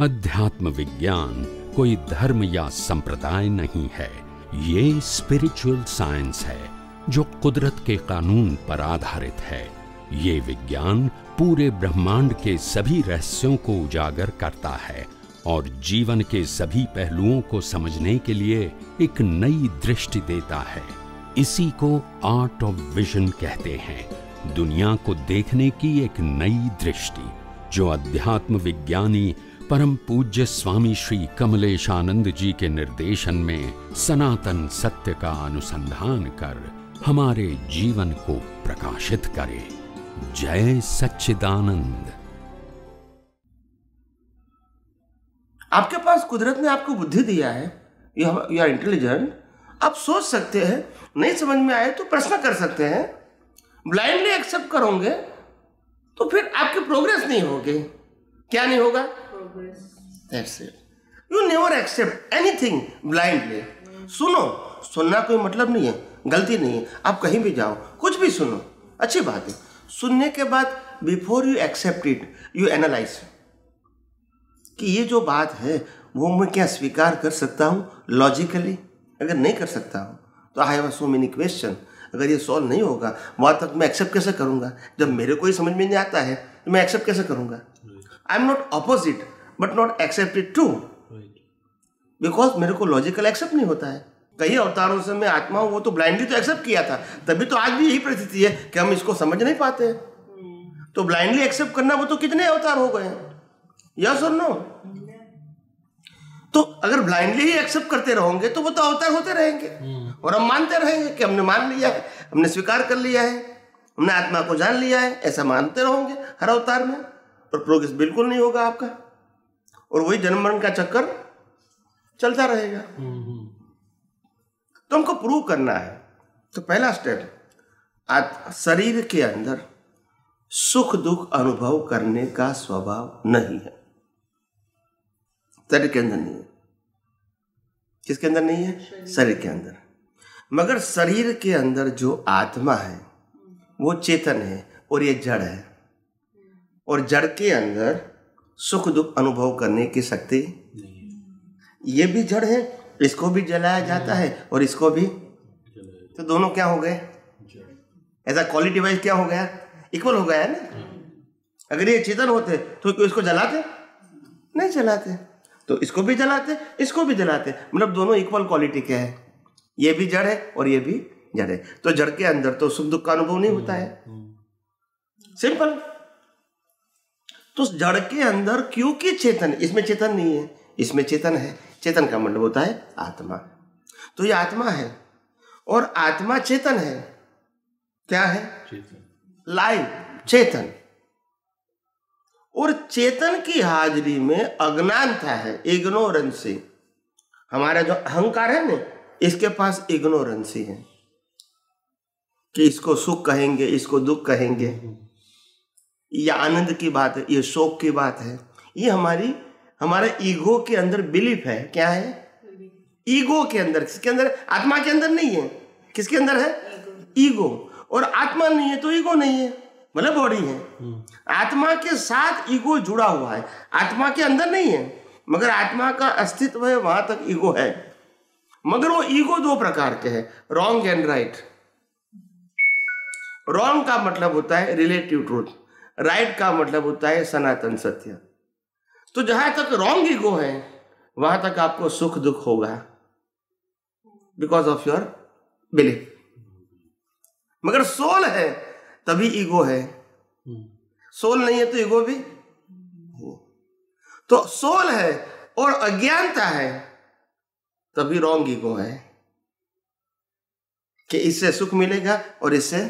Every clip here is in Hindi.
अध्यात्म विज्ञान कोई धर्म या संप्रदाय नहीं है, ये स्पिरिचुअल साइंस है जो कुदरत के कानून पर आधारित है। ये विज्ञान पूरे ब्रह्मांड के सभी रहस्यों को उजागर करता है और जीवन के सभी पहलुओं को समझने के लिए एक नई दृष्टि देता है। इसी को आर्ट ऑफ विजन कहते हैं, दुनिया को देखने की एक नई दृष्टि, जो अध्यात्म विज्ञानी परम पूज्य स्वामी श्री कमलेशानंद जी के निर्देशन में सनातन सत्य का अनुसंधान कर हमारे जीवन को प्रकाशित करे। जय सच्चिदानंद। आपके पास कुदरत ने आपको बुद्धि दिया है, यू आर इंटेलिजेंट। आप सोच सकते हैं, नहीं समझ में आए तो प्रश्न कर सकते हैं। ब्लाइंडली एक्सेप्ट करोगे तो फिर आपकी प्रोग्रेस नहीं होगी। क्या नहीं होगा? That's it. You never accept anything blindly. सुनो, सुनना कोई मतलब नहीं है, गलती नहीं है। आप कहीं भी जाओ, कुछ भी सुनो, अच्छी बात है। सुनने के बाद before you accept it, you analyse कि ये जो बात है वो मैं क्या स्वीकार कर सकता हूँ लॉजिकली। अगर नहीं कर सकता हूँ तो I have so many question. अगर ये सॉल्व नहीं होगा वहाँ तक मैं एक्सेप्ट कैसे करूँगा? जब मेरे को ही समझ में नहीं आता है तो मैं एक्सेप्ट कैसे करूँगा? I am not opposite but not accepted too, because मेरे को लॉजिकल एक्सेप्ट नहीं होता है। कई अवतारों से मैं आत्मा हूँ, वो तो ब्लाइंडली तो एक्सेप्ट किया था, तभी तो आज भी यही परिस्थिति है कि हम इसको समझ नहीं पाते हैं। तो ब्लाइंडली एक्सेप्ट करना, वो तो कितने अवतार हो गए हैं, यस और नो? तो अगर ब्लाइंडली ही एक्सेप्ट करते रहोगे तो वो तो अवतार होते रहेंगे और हम मानते रहेंगे कि हमने मान लिया है, हमने स्वीकार कर लिया है, हमने आत्मा को जान लिया है। ऐसा मानते रहोगे हर अवतार में, और प्रोग्रेस बिल्कुल नहीं होगा आपका, और वही जन्म मरण का चक्कर चलता रहेगा। तो हमको प्रूव करना है। तो पहला स्टेप, शरीर के अंदर सुख दुख अनुभव करने का स्वभाव नहीं है। शरीर के अंदर नहीं है। किसके अंदर नहीं है? शरीर के अंदर। मगर शरीर के अंदर जो आत्मा है वो चेतन है और ये जड़ है, और जड़ के अंदर सुख दुख अनुभव करने की शक्ति, ये भी जड़ है, इसको भी जलाया जाता है और इसको भी। तो दोनों क्या हो गए? ऐसा क्वालिटी वाइज क्या हो गया? इक्वल हो गया है ना। अगर ये चेतन होते तो इसको जलाते नहीं? जलाते। तो इसको भी जलाते, इसको भी जलाते, मतलब दोनों इक्वल क्वालिटी के हैं। ये भी जड़ है और ये भी जड़ है। तो जड़ के अंदर तो सुख दुख का अनुभव नहीं होता है, सिंपल। तो जड़ के अंदर क्योंकि चेतन, इसमें चेतन नहीं है, इसमें चेतन है। चेतन का मतलब होता है आत्मा। तो ये आत्मा है और आत्मा चेतन है। क्या है? लाइव चेतन। और चेतन की हाजिरी में अज्ञानता है, इग्नोरेंसी। हमारा जो अहंकार है ना, इसके पास इग्नोरेंसी है कि इसको सुख कहेंगे, इसको दुख कहेंगे, ये आनंद की बात है, ये शोक की बात है। ये हमारे ईगो के अंदर बिलीफ है। क्या है? ईगो के अंदर। किसके अंदर? आत्मा के अंदर नहीं है। किसके अंदर है? ईगो। और आत्मा नहीं है तो ईगो नहीं है, मतलब बॉडी है। आत्मा के साथ ईगो जुड़ा हुआ है, आत्मा के अंदर नहीं है, मगर आत्मा का अस्तित्व है, वहां तक ईगो है। मगर वो ईगो दो प्रकार के हैं, रॉन्ग एंड राइट। रॉन्ग का मतलब होता है रिलेटिव ट्रूथ, राइट का मतलब होता है सनातन सत्य। तो जहां तक रॉन्ग ईगो है वहां तक आपको सुख दुख होगा, बिकॉज ऑफ योर बिलीफ। मगर सोल है तभी ईगो है, सोल नहीं है तो ईगो भी। तो सोल है और अज्ञानता है तभी रॉन्ग ईगो है, कि इससे सुख मिलेगा और इससे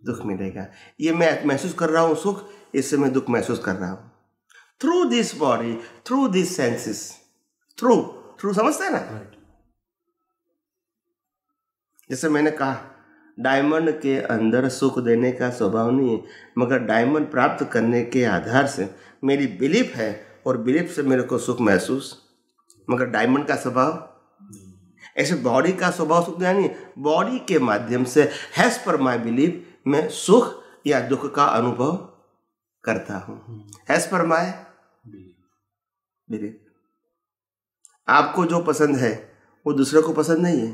दुख मिलेगा। ये मैं महसूस कर रहा हूं सुख, इससे मैं दुख महसूस कर रहा हूं। Through this body, through this senses, through समझते हैं ना? जैसे मैंने कहा, डायमंड के अंदर सुख देने का स्वभाव नहीं है, मगर डायमंड प्राप्त करने के आधार से मेरी बिलीफ है और बिलीफ से मेरे को सुख महसूस, मगर डायमंड का स्वभाव। ऐसे बॉडी का स्वभाव सुख देना नहीं, बॉडी के माध्यम से हैज पर माई बिलीफ मैं सुख या दुख का अनुभव करता हूं, एज पर माय। बिलीफ। आपको जो पसंद है वो दूसरे को पसंद नहीं है,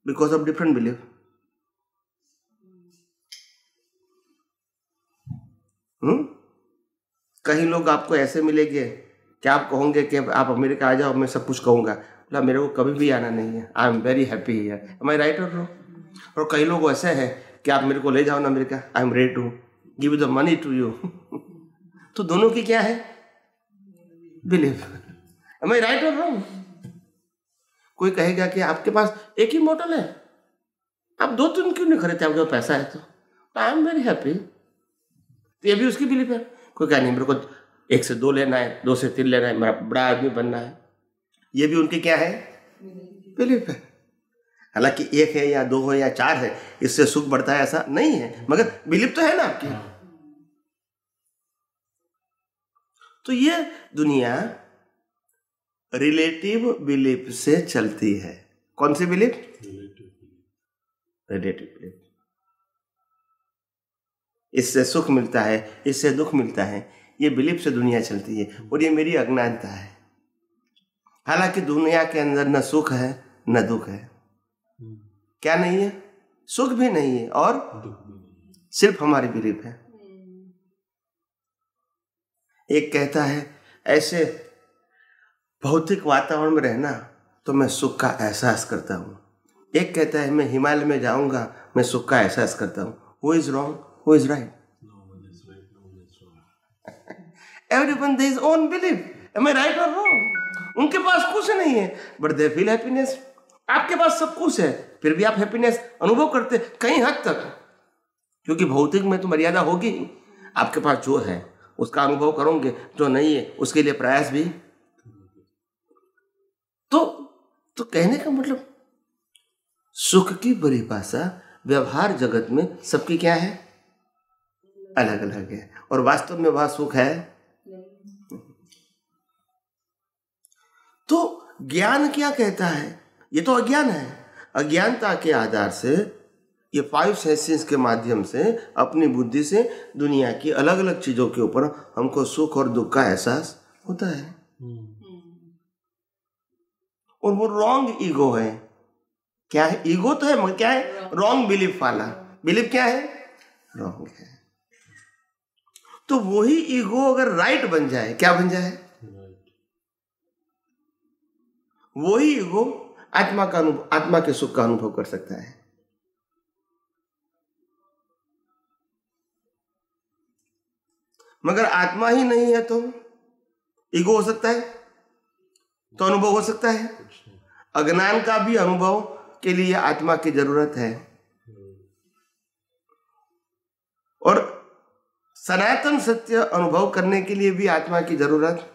बिकॉज ऑफ डिफरेंट बिलीफ। कहीं लोग आपको ऐसे मिलेंगे कि आप कहोगे कि आप अमेरिका आ जाओ, मैं सब कुछ कहूंगा, बोला मेरे को कभी भी आना नहीं है, I am very happy here, am I right और नो? और कई लोग ऐसे हैं कि आप मेरे को ले जाओ ना America, I am ready to give you the money to you. तो दोनों की क्या है? बिलीफ। एम आई राइट और रॉन्ग? कोई कहेगा कि आपके पास एक ही मॉडल है, आप 2-3 क्यों नहीं खरीदते, आपके पास पैसा है तो आई एम वेरी हैप्पी। तो ये भी उसकी बिलीफ है। कोई कहा नहीं मेरे को 1 से 2 लेना है, 2 से 3 लेना है, मेरा बड़ा आदमी बनना है, ये भी उनकी क्या है? बिलीफ है। हालांकि 1 है या 2 हो या 4 है, इससे सुख बढ़ता है ऐसा नहीं है, मगर बिलीफ तो है ना आपकी। तो ये दुनिया रिलेटिव बिलीफ से चलती है। कौन सी बिलीफ? Relative belief. इससे सुख मिलता है, इससे दुख मिलता है, ये बिलीफ से दुनिया चलती है, और ये मेरी अज्ञानता है। हालांकि दुनिया के अंदर न सुख है न दुख है। क्या नहीं है? सुख भी नहीं है और सिर्फ हमारी बिलीफ है। एक कहता है ऐसे भौतिक वातावरण में रहना तो मैं सुख का एहसास करता हूँ, एक कहता है मैं हिमालय में जाऊंगा मैं सुख का एहसास करता हूँ। Who is wrong, who is right? Everyone there is own belief. Am I right or wrong? उनके पास कुछ नहीं है बट दे फील हैप्पीनेस। आपके पास सब कुछ है फिर भी आप हैप्पीनेस अनुभव करते कई हद तक, क्योंकि भौतिक में तो मर्यादा होगी। आपके पास जो है उसका अनुभव करोगे, जो नहीं है उसके लिए प्रयास भी। तो कहने का मतलब सुख की परिभाषा व्यवहार जगत में सबकी क्या है? अलग अलग है, और वास्तव में वह सुख है। तो ज्ञान क्या कहता है? ये तो अज्ञान है। अज्ञानता के आधार से ये 5 सेंसेस के माध्यम से अपनी बुद्धि से दुनिया की अलग अलग चीजों के ऊपर हमको सुख और दुख का एहसास होता है। और वो रॉन्ग ईगो है। क्या है? ईगो तो है मगर क्या है? रॉन्ग बिलीफ वाला। बिलीफ क्या है? रॉन्ग है। तो वही ईगो अगर राइट बन जाए, क्या बन जाए? वही ईगो आत्मा के सुख का अनुभव कर सकता है। मगर आत्मा ही नहीं है तो ईगो हो सकता है, तो अनुभव हो सकता है। अज्ञान का भी अनुभव के लिए आत्मा की जरूरत है, और सनातन सत्य अनुभव करने के लिए भी आत्मा की जरूरत।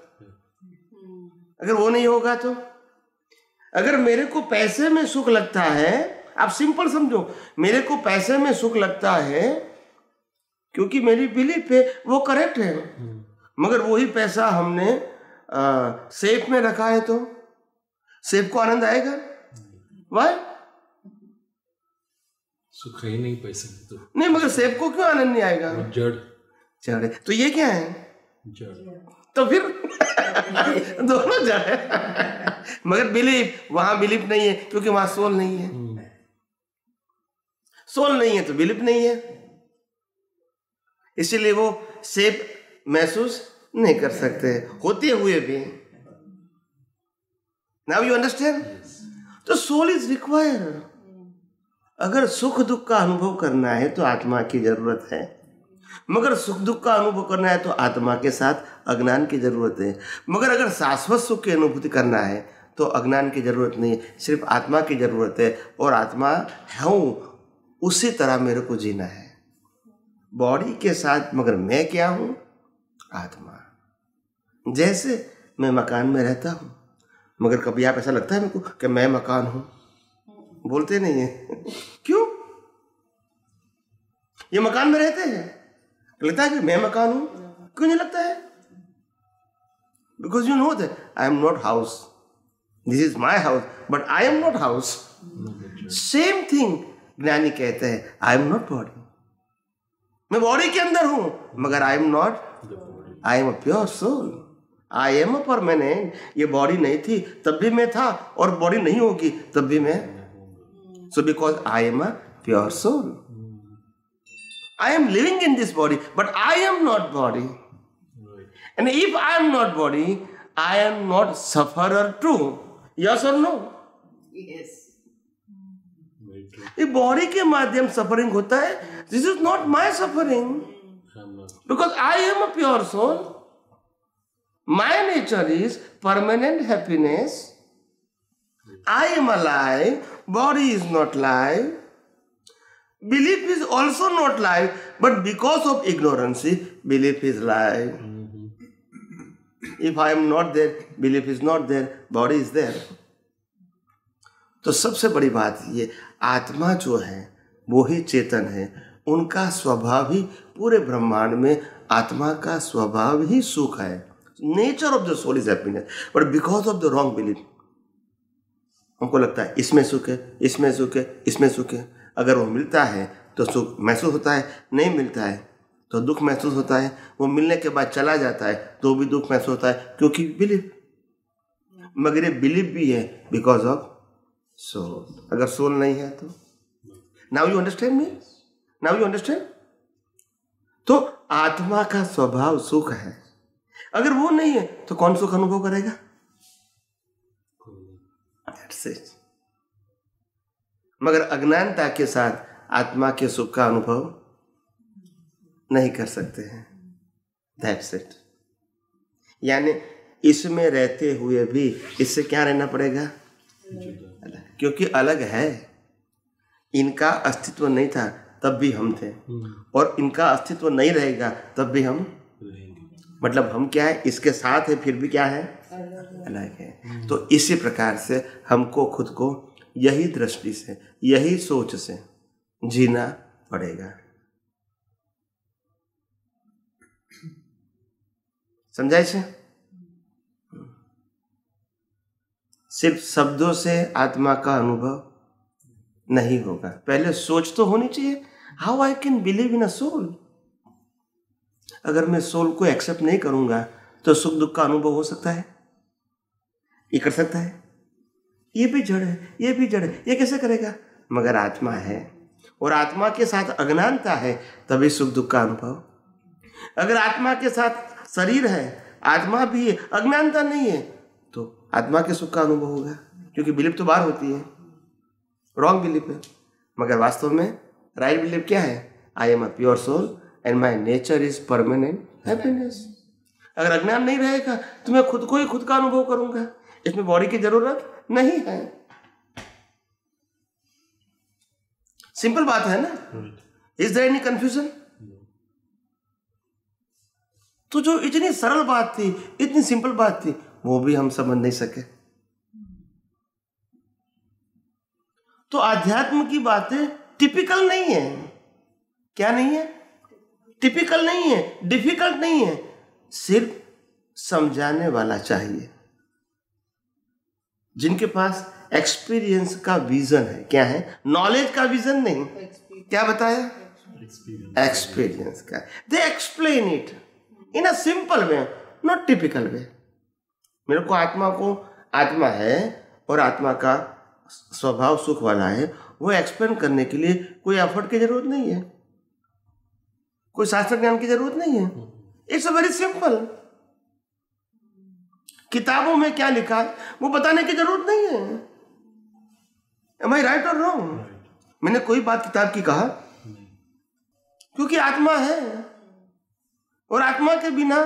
अगर वो नहीं होगा तो, अगर मेरे को पैसे में सुख लगता है, आप सिंपल समझो, मेरे को पैसे में सुख लगता है क्योंकि मेरी बिलीफ है वो करेक्ट है, मगर वही पैसा हमने सेफ में रखा है तो सेफ को आनंद आएगा? वाह, सुख ही नहीं पैसे में तो नहीं, मगर सेफ को क्यों आनंद नहीं आएगा? जड़ जड़ है। तो ये क्या है? जड़। तो फिर दोनों जड़ है, मगर बिलीफ, वहां बिलीफ नहीं है क्योंकि वहां सोल नहीं है। सोल नहीं है तो बिलीफ नहीं है, इसीलिए वो सेफ महसूस नहीं कर सकते होते हुए भी। Now you understand? तो सोल इज रिक्वायर्ड। अगर सुख दुख का अनुभव करना है तो आत्मा की जरूरत है, मगर सुख दुख का अनुभव करना है तो आत्मा के साथ अज्ञान की जरूरत है। मगर अगर शाश्वत सुख की अनुभूति करना है तो अज्ञान की जरूरत नहीं है, सिर्फ आत्मा की जरूरत है। और आत्मा हूं, उसी तरह मेरे को जीना है बॉडी के साथ, मगर मैं क्या हूं? आत्मा। जैसे मैं मकान में रहता हूं, मगर कभी आप ऐसा लगता है मेरे को कि मैं मकान हूं? बोलते नहीं है। क्यों? ये मकान में रहते हैं, लगता है कि मैं मकान हूं? क्यों नहीं लगता है? Because you know that I am not house, this is my house, but I am not house. Same thing ज्ञानी कहते हैं, आई एम नॉट बॉडी। मैं बॉडी के अंदर हूं, मगर I am not, I am a pure soul. I am permanent. ये बॉडी नहीं थी तब भी मैं था, और बॉडी नहीं होगी तब भी मैं। So because I am a pure soul, I am living in this body, but I am not body. And if I am not body, I am not sufferer too. Yes or no? Yes. ये बॉडी के माध्यम सफरिंग होता है. This is not my suffering. Because I am a pure soul. My nature is permanent happiness. I am alive. Body is not live. Belief is also not live, but because of ignorance, belief is live. If I am not there, belief is not there, body is there. तो सबसे बड़ी बात ये, आत्मा जो है वो ही चेतन है, उनका स्वभाव ही पूरे ब्रह्मांड में, आत्मा का स्वभाव ही सुख है. Nature of the soul is happiness, but because of the wrong belief हमको लगता है इसमें सुख है, इसमें सुख है, इसमें सुख है. अगर वो मिलता है तो सुख महसूस होता है, नहीं मिलता है तो दुख महसूस होता है. वो मिलने के बाद चला जाता है तो भी दुख महसूस होता है, क्योंकि बिलीफ. मगर ये बिलीफ भी है बिकॉज ऑफ सोल. अगर सोल नहीं है तो now you understand me, now you understand. तो आत्मा का स्वभाव सुख है. अगर वो नहीं है तो कौन सुख अनुभव करेगा? That's it. मगर अज्ञानता के साथ आत्मा के सुख का अनुभव नहीं कर सकते हैं. That's it. यानी इसमें रहते हुए भी इससे क्या रहना पड़ेगा? क्योंकि अलग है. इनका अस्तित्व नहीं था तब भी हम थे, और इनका अस्तित्व नहीं रहेगा तब भी हम. मतलब हम क्या है, इसके साथ है फिर भी क्या है, अलग है. तो इसी प्रकार से हमको खुद को यही दृष्टि से, यही सोच से जीना पड़ेगा. समझाए से? सिर्फ शब्दों से आत्मा का अनुभव नहीं होगा, पहले सोच तो होनी चाहिए. How I can believe in a soul. अगर मैं सोल को एक्सेप्ट नहीं करूंगा तो सुख दुख का अनुभव हो सकता है? ये कर सकता है? ये भी जड़ है, ये भी जड़ है, ये कैसे करेगा? मगर आत्मा है, और आत्मा के साथ अज्ञानता है तभी सुख दुख का अनुभव. अगर आत्मा के साथ शरीर है, आत्मा भी है, अज्ञानता नहीं है, तो आत्मा के सुख का अनुभव होगा. क्योंकि बिलीफ तो बाहर होती है, रॉन्ग बिलीफ है. मगर वास्तव में राइट बिलीफ क्या है? I am a pure soul and my nature is permanent happiness. अगर अज्ञान नहीं रहेगा तो मैं खुद को ही खुद का अनुभव करूंगा, इसमें बॉडी की जरूरत नहीं है. सिंपल बात है ना. Is there any confusion? तो जो इतनी सरल बात थी, इतनी सिंपल बात थी, वो भी हम समझ नहीं सके. तो आध्यात्म की बातें टिपिकल नहीं है. क्या नहीं है? टिपिकल नहीं है, डिफिकल्ट नहीं है, सिर्फ समझाने वाला चाहिए. जिनके पास एक्सपीरियंस का विजन है. क्या है? नॉलेज का विजन नहीं. क्या बताया? एक्सपीरियंस का. They explain it in a simple way, not typical way. मेरे को आत्मा है और आत्मा का स्वभाव सुख वाला है, वो एक्सप्लेन करने के लिए कोई एफर्ट की जरूरत नहीं है, कोई शास्त्र ज्ञान की जरूरत नहीं है. It's a very simple. किताबों में क्या लिखा है वो बताने की जरूरत नहीं है. Am I right or wrong? मैंने कोई बात किताब की कहा? क्योंकि आत्मा है, और आत्मा के बिना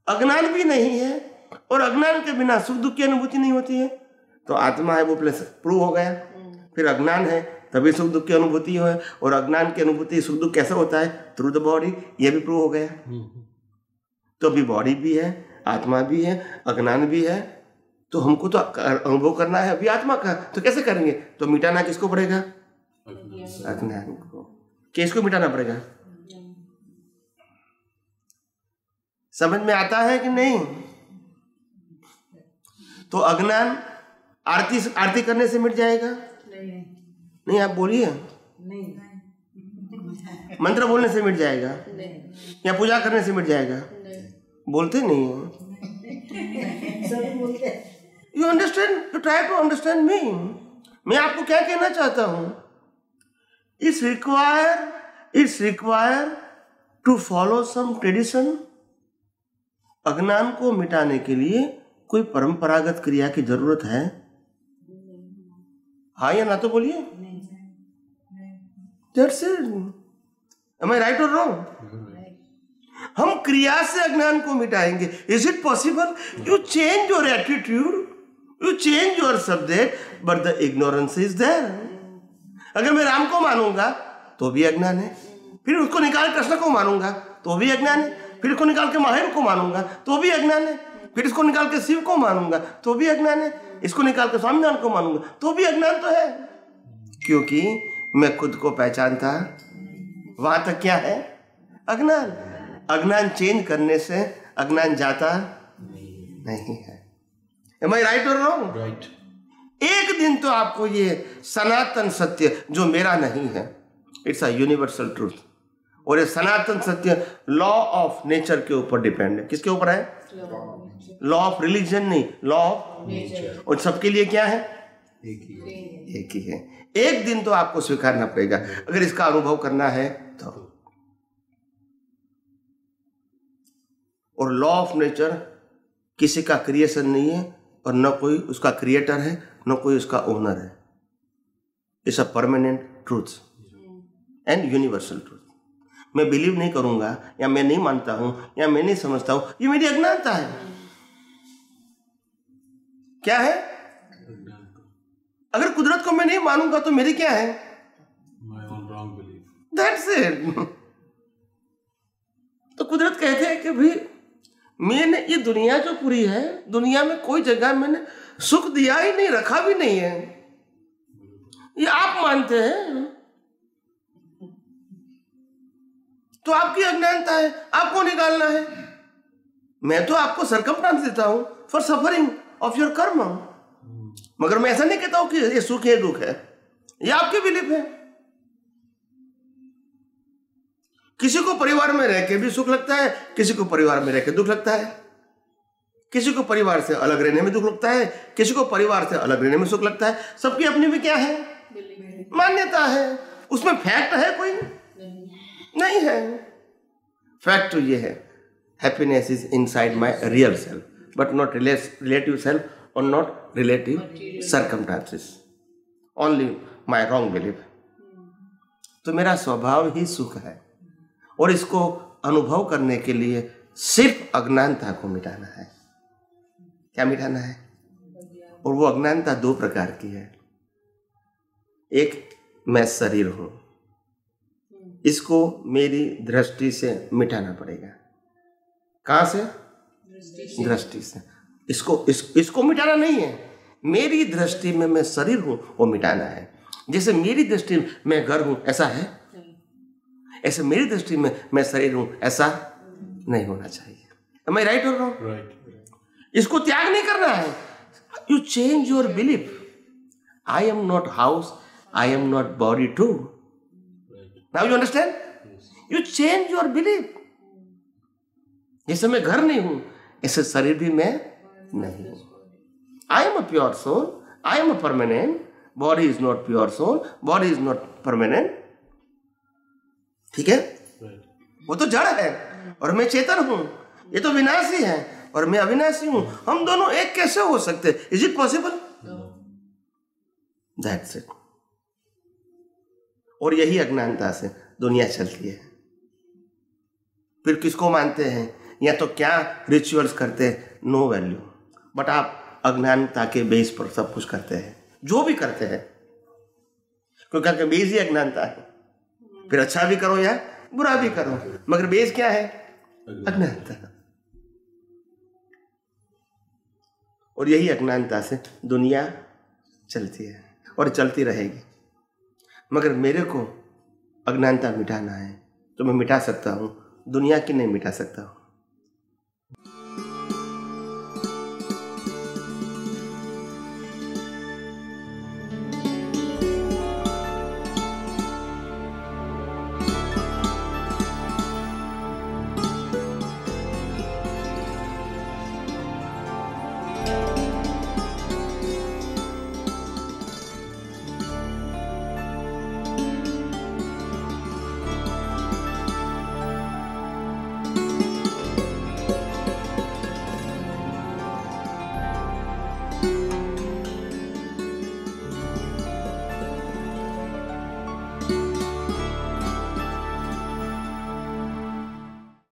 अज्ञान भी नहीं है, और अज्ञान के बिना सुख दुख की अनुभूति नहीं होती है. तो आत्मा है वो प्लस प्रूव हो गया. फिर अज्ञान है तभी सुख दुख की अनुभूति है, और अज्ञान की अनुभूति सुख दुख कैसे होता है? Through the body. ये भी प्रूव हो गया. तो अभी बॉडी भी है, आत्मा भी है, अज्ञान भी है. तो हमको तो अनुभव करना है अभी आत्मा का. तो कैसे करेंगे? तो मिटाना किसको पड़ेगा? अज्ञान को. किसको मिटाना पड़ेगा? समझ में आता है कि नहीं? तो अज्ञान आरती करने से मिट जाएगा? नहीं. आप बोलिए. मंत्र बोलने से मिट जाएगा? या पूजा करने से मिट जाएगा? बोलते नहीं है. You understand, you try to understand me. मैं आपको क्या कहना चाहता हूं, it's require to follow some tradition. अज्ञान को मिटाने के लिए कोई परंपरागत क्रिया की जरूरत है? हाँ या ना तो बोलिए। That's it. Am I right or wrong? हम क्रिया से अज्ञान को मिटाएंगे। Is it possible? You change your attitude, you change your subject, but the ignorance is there. अगर मैं राम को मानूंगा तो भी अज्ञान है, फिर उसको निकाल कृष्ण को मानूंगा तो भी अज्ञान है, फिर इसको निकाल के महावीर को मानूंगा तो भी अज्ञान है, फिर इसको निकाल के शिव को मानूंगा तो भी अज्ञान है, इसको निकाल के स्वामीनारायण को मानूंगा तो भी अज्ञान तो है, क्योंकि मैं खुद को पहचानता। वहां तक क्या है? अज्ञान। अज्ञान चेंज करने से अज्ञान जाता नहीं है। Am I right or wrong? Right. एक दिन तो आपको ये सनातन सत्य जो मेरा नहीं है, इट्स अ यूनिवर्सल ट्रूथ, और ये सनातन सत्य लॉ ऑफ नेचर के ऊपर डिपेंड है। किसके ऊपर है? लॉ ऑफ रिलीजन नहीं, लॉ ऑफ नेचर। और सबके लिए क्या है? एक ही है। एक दिन तो आपको स्वीकारना पड़ेगा अगर इसका अनुभव करना है तो। और लॉ ऑफ नेचर किसी का क्रिएशन नहीं है, और न कोई उसका क्रिएटर है, न कोई उसका ओनर है। It's a permanent truth and universal truth. मैं बिलीव नहीं करूंगा, या मैं नहीं मानता हूं, या मैं नहीं समझता हूं, ये मेरी अज्ञानता है। क्या है? अगर कुदरत को मैं नहीं मानूंगा तो मेरी क्या है? My own wrong belief. That's it. तो कुदरत कहते हैं कि भाई मैंने ये दुनिया जो पूरी है, दुनिया में कोई जगह मैंने सुख दिया ही नहीं, रखा भी नहीं है। ये आप मानते हैं तो आपकी अज्ञानता है, आपको निकालना है। मैं तो आपको सरकमस्टांस देता हूं फॉर सफरिंग ऑफ योर कर्म, मगर मैं ऐसा नहीं कहता हूं कि ये सुख है दुख है, ये आपकी बिलीफ है। किसी को परिवार में रह के भी सुख लगता है, किसी को परिवार में रह के दुख लगता है, किसी को परिवार से अलग रहने में दुख लगता है, किसी को परिवार से अलग रहने में सुख लगता है। सबकी अपनी भी क्या है? मान्यता है। उसमें फैक्ट है कोई? नहीं है। फैक्ट तो ये है, happiness is inside my real self, but not relative self और not relative circumstances, only my wrong belief. तो मेरा स्वभाव ही सुख है, और इसको अनुभव करने के लिए सिर्फ अज्ञानता को मिटाना है। क्या मिटाना है? और वो अज्ञानता दो प्रकार की है। एक, मैं शरीर हूं, इसको मेरी दृष्टि से मिटाना पड़ेगा। कहां से? दृष्टि से। इसको मिटाना नहीं है, मेरी दृष्टि में मैं शरीर हूं वो मिटाना है। जैसे मेरी दृष्टि में मैं घर हूं ऐसा है, ऐसे मेरी दृष्टि में मैं शरीर हूं ऐसा नहीं होना चाहिए। Am I right or wrong? Right. इसको त्याग नहीं करना है। You change your belief. I am not house, I am not body too. Now you understand? You change your belief. जैसे मैं घर नहीं हूं, ऐसे शरीर भी मैं नहीं हूं। I am a pure soul, I am a permanent, body is not pure soul, body is not permanent. ठीक है? वो तो जड़ है और मैं चेतन हूं। ये तो विनाशी है और मैं अविनाशी हूं। हम दोनों एक कैसे हो सकते? Is it possible? That's it. और यही अज्ञानता से दुनिया चलती है। फिर किसको मानते हैं या तो क्या रिचुअल्स करते हैं, नो वैल्यू। बट आप अज्ञानता के बेस पर सब कुछ करते हैं, जो भी करते हैं, क्योंकि बेस ही अज्ञानता है। फिर अच्छा भी करो या बुरा भी करो, मगर बेस क्या है? अज्ञानता। और यही अज्ञानता से दुनिया चलती है और चलती रहेगी। मगर मेरे को अज्ञानता मिटाना है तो मैं मिटा सकता हूं, दुनिया की नहीं मिटा सकता हूं।